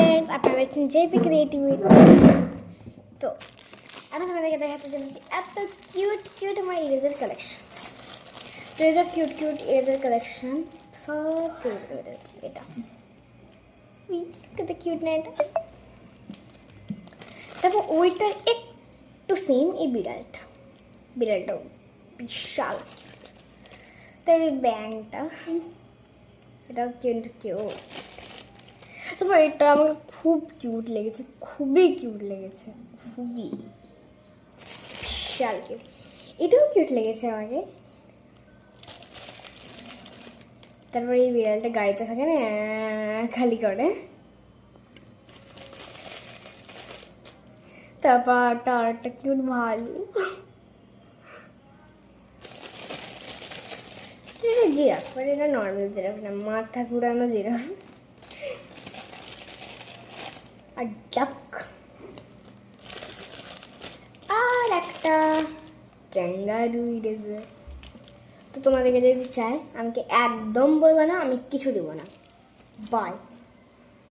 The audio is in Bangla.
ফ্রেন্ডস, আপনারা দেখছেন জেপি ক্রিয়েটিভিটি। তো আমি আপনাদেরকে দেখাতে চলেছি এত কিউট কিউট আমার ইরেজার কালেকশন। তো এটা কিউট কিউট ইরেজার কালেকশন সব বেরোচ্ছে। এটা কত কিউট না এটা। তারপর ওইটার একটু সেম এই বিড়ালটাও বিশাল। তার ওই ব্যাংটা এটাও কিন্তু কিউট। তারপর এটা আমার খুব কিউট লেগেছে, খুবই কিউট লেগেছে, খুবই বিশাল কিউট। এটাও কিউট লেগেছে আমাকে। তারপরে এই বিড়ালটা গাড়িতে থাকে না খালি করে। তারপর একটা কিউট ভালু। এটা জিরাফ, বাট এটা নর্মাল জিরাফ না, মাথা ঘুরানো জিরাফ। আর ডাক আর একটা ক্যাঙ্গারু ইরেজার। তো তোমাদেরকে যদি চাই আমাকে একদম বলবে না, আমি কিছু দেবো না। বাই।